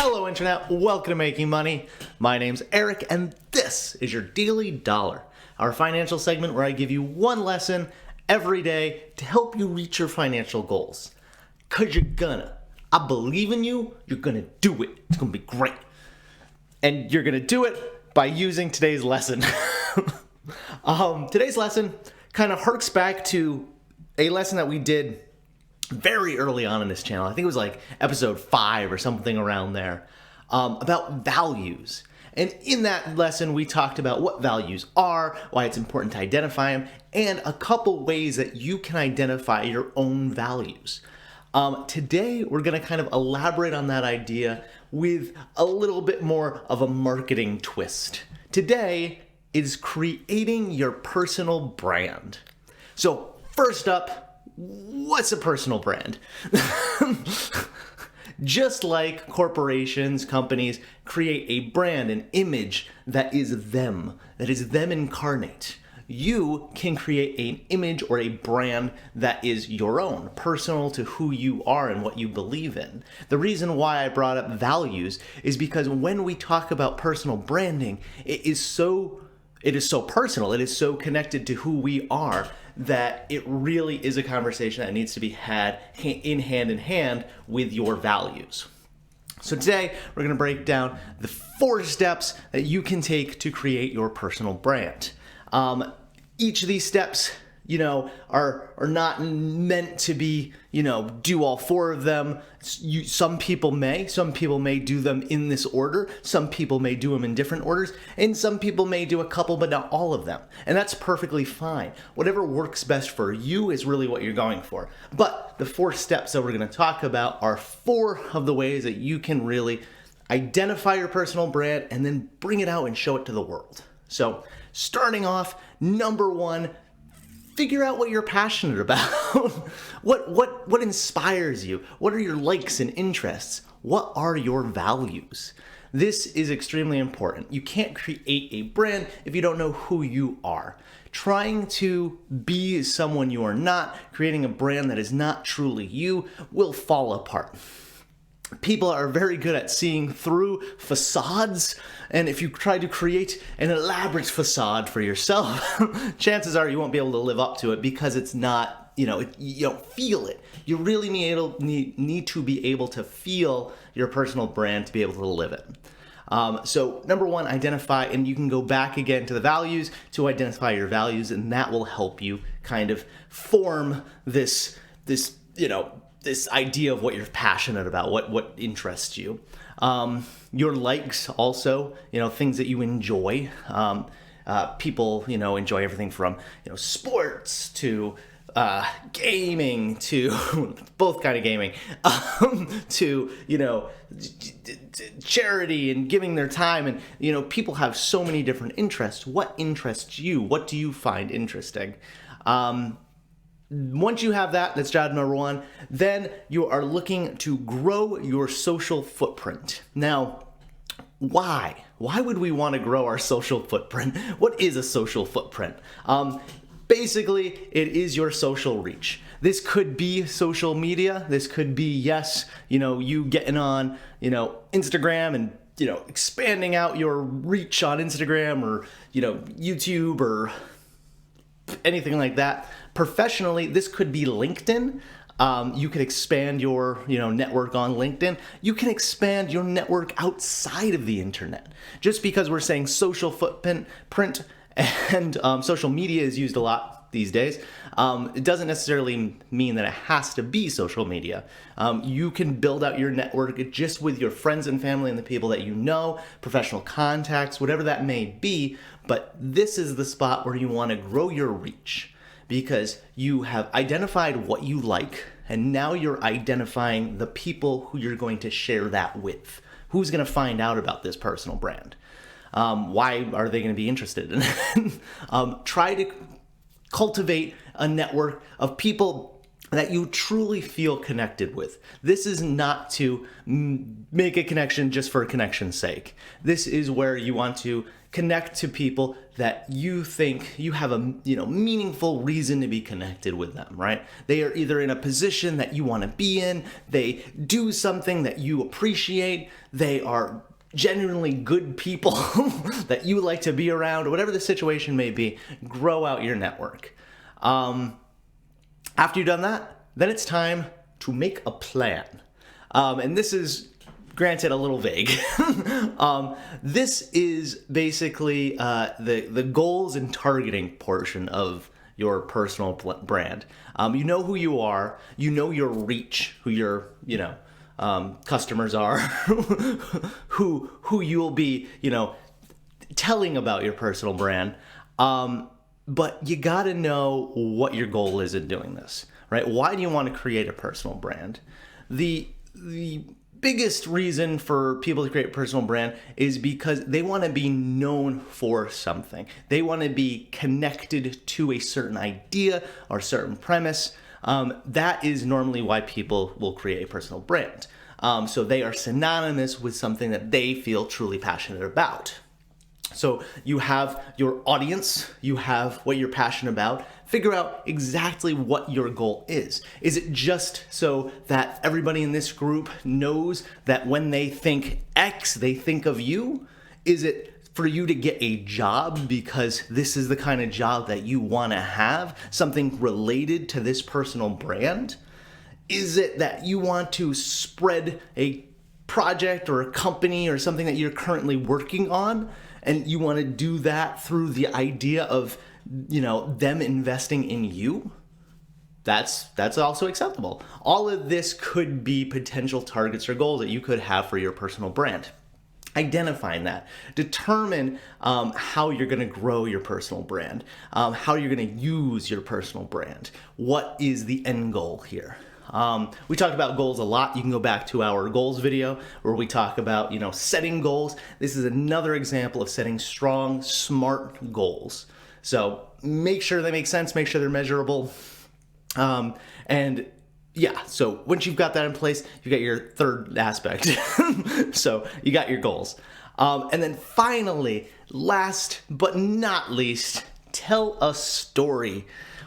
Hello Internet, welcome to Making Money. My name's Eric and this is your Daily Dollar, our financial segment where I give you one lesson every day to help you reach your financial goals. Cause you're gonna. I believe in you, you're gonna do it. It's gonna be great. And you're gonna do it by using today's lesson. Today's lesson kind of harks back to a lesson that we did very early on in this channel. I think it was like episode 5 or something around there, about values. And in that lesson, we talked about what values are, why it's important to identify them, and a couple ways that you can identify your own values. Today, we're going to kind of elaborate on that idea with a little bit more of a marketing twist. Today is creating your personal brand. So first up, what's a personal brand? Just like corporations, companies create a brand, an image that is them incarnate. You can create an image or a brand that is your own, personal to who you are and what you believe in. The reason why I brought up values is because when we talk about personal branding, it is so personal, it is so connected to who we are that it really is a conversation that needs to be had in hand with your values. So today, we're going to break down the 4 steps that you can take to create your personal brand. Each of these steps, are not meant to be, do all 4 of them. Some people may do them in this order. Some people may do them in different orders. And some people may do a couple, but not all of them. And that's perfectly fine. Whatever works best for you is really what you're going for. But the 4 steps that we're going to talk about are 4 of the ways that you can really identify your personal brand and then bring it out and show it to the world. So starting off, number 1, figure out what you're passionate about. What inspires you? What are your likes and interests? What are your values? This is extremely important. You can't create a brand if you don't know who you are. Trying to be someone you are not, creating a brand that is not truly you, will fall apart. People are very good at seeing through facades, and if you try to create an elaborate facade for yourself, chances are you won't be able to live up to it because it's not, you don't feel it. You really need to be able to feel your personal brand to be able to live it. So number 1, identify, and you can go back again to the values to identify your values, and that will help you kind of form this idea of what you're passionate about, what interests you. Your likes also, things that you enjoy. People, enjoy everything from, sports to gaming to both kind of gaming, to, charity and giving their time. And, people have so many different interests. What interests you? What do you find interesting? Once you have that, that's job number 1, then you are looking to grow your social footprint. Now, why? Why would we want to grow our social footprint? What is a social footprint? Basically, it is your social reach. This could be social media. This could be, you getting on, Instagram and, expanding out your reach on Instagram or, YouTube or anything like that. Professionally, this could be LinkedIn. You could expand your, network on LinkedIn. You can expand your network outside of the internet. Just because we're saying social footprint and social media is used a lot these days, it doesn't necessarily mean that it has to be social media. You can build out your network just with your friends and family and the people that you know, professional contacts, whatever that may be. But this is the spot where you want to grow your reach, because you have identified what you like, and now you're identifying the people who you're going to share that with. Who's going to find out about this personal brand? Why are they going to be interested in it? Try to cultivate a network of people that you truly feel connected with. This is not to make a connection just for a connection's sake. This is where you want to connect to people that you think you have a meaningful reason to be connected with them, right? They are either in a position that you want to be in, they do something that you appreciate, they are genuinely good people that you like to be around, whatever the situation may be. Grow out your network. After you've done that, then it's time to make a plan. And this is, granted, a little vague. This is basically the goals and targeting portion of your personal brand. You know who you are. You know your reach, who your customers are, who you'll be telling about your personal brand. But you got to know what your goal is in doing this, right? Why do you want to create a personal brand? The biggest reason for people to create a personal brand is because they want to be known for something. They want to be connected to a certain idea or certain premise. That is normally why people will create a personal brand. So they are synonymous with something that they feel truly passionate about. So you have your audience, you have what you're passionate about. Figure out exactly what your goal is. Is it just so that everybody in this group knows that when they think X, they think of you? Is it for you to get a job because this is the kind of job that you want to have, something related to this personal brand? Is it that you want to spread a project or a company or something that you're currently working on, and you want to do that through the idea of them investing in you? That's also acceptable. All of this could be potential targets or goals that you could have for your personal brand. Identifying that. Determine how you're going to grow your personal brand, how you're going to use your personal brand. What is the end goal here? We talk about goals a lot. You can go back to our goals video where we talk about, setting goals. This is another example of setting strong, smart goals. So make sure they make sense, make sure they're measurable. So once you've got that in place, you got your third aspect. So you got your goals. And then finally, last but not least, tell a story.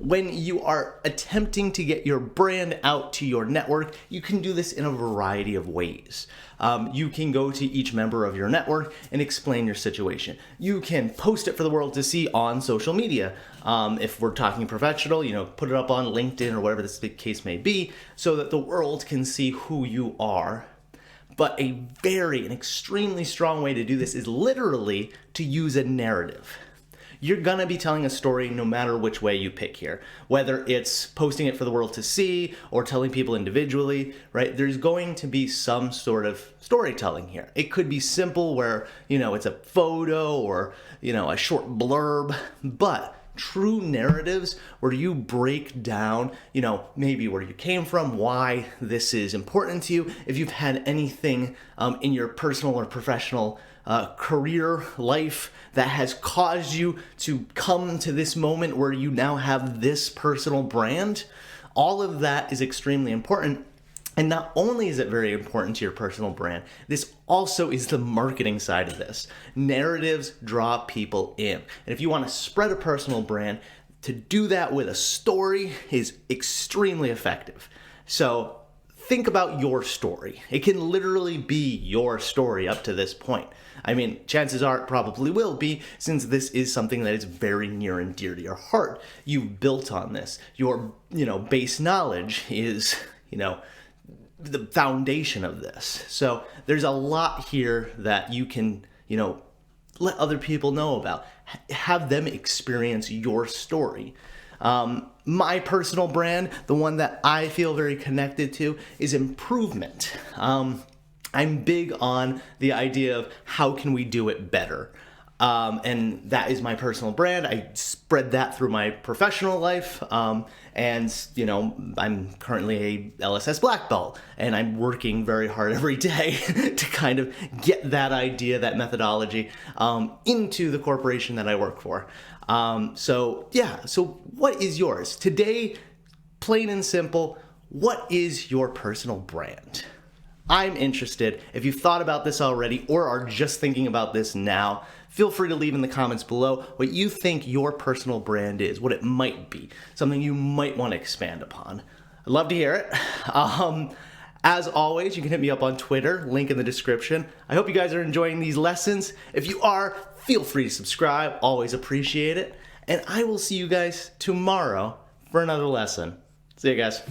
When you are attempting to get your brand out to your network, you can do this in a variety of ways. You can go to each member of your network and explain your situation. You can post it for the world to see on social media. If we're talking professional, put it up on LinkedIn or whatever the case may be, so that the world can see who you are. But an extremely strong way to do this is literally to use a narrative. You're going to be telling a story no matter which way you pick here, whether it's posting it for the world to see or telling people individually, right? There's going to be some sort of storytelling here. It could be simple where, it's a photo or, a short blurb, but true narratives where you break down, maybe where you came from, why this is important to you, if you've had anything in your personal or professional career life that has caused you to come to this moment where you now have this personal brand. All of that is extremely important. And not only is it very important to your personal brand, this also is the marketing side of this. Narratives draw people in. And if you want to spread a personal brand, to do that with a story is extremely effective. So think about your story. It can literally be your story up to this point. I mean, chances are it probably will be, since this is something that is very near and dear to your heart. You've built on this. Your, base knowledge is, the foundation of this. So there's a lot here that you can, let other people know about. Have them experience your story. My personal brand, the one that I feel very connected to, is improvement. I'm big on the idea of how can we do it better. And that is my personal brand. I spread that through my professional life. I'm currently a LSS black belt, and I'm working very hard every day to kind of get that idea, that methodology, into the corporation that I work for. So what is yours? Today, Plain and simple, what is your personal brand? I'm interested. If you've thought about this already or are just thinking about this now, feel free to leave in the comments below what you think your personal brand is, what it might be, something you might want to expand upon. I'd love to hear it. As always, you can hit me up on Twitter, link in the description. I hope you guys are enjoying these lessons. If you are, feel free to subscribe, always appreciate it. And I will see you guys tomorrow for another lesson. See you guys.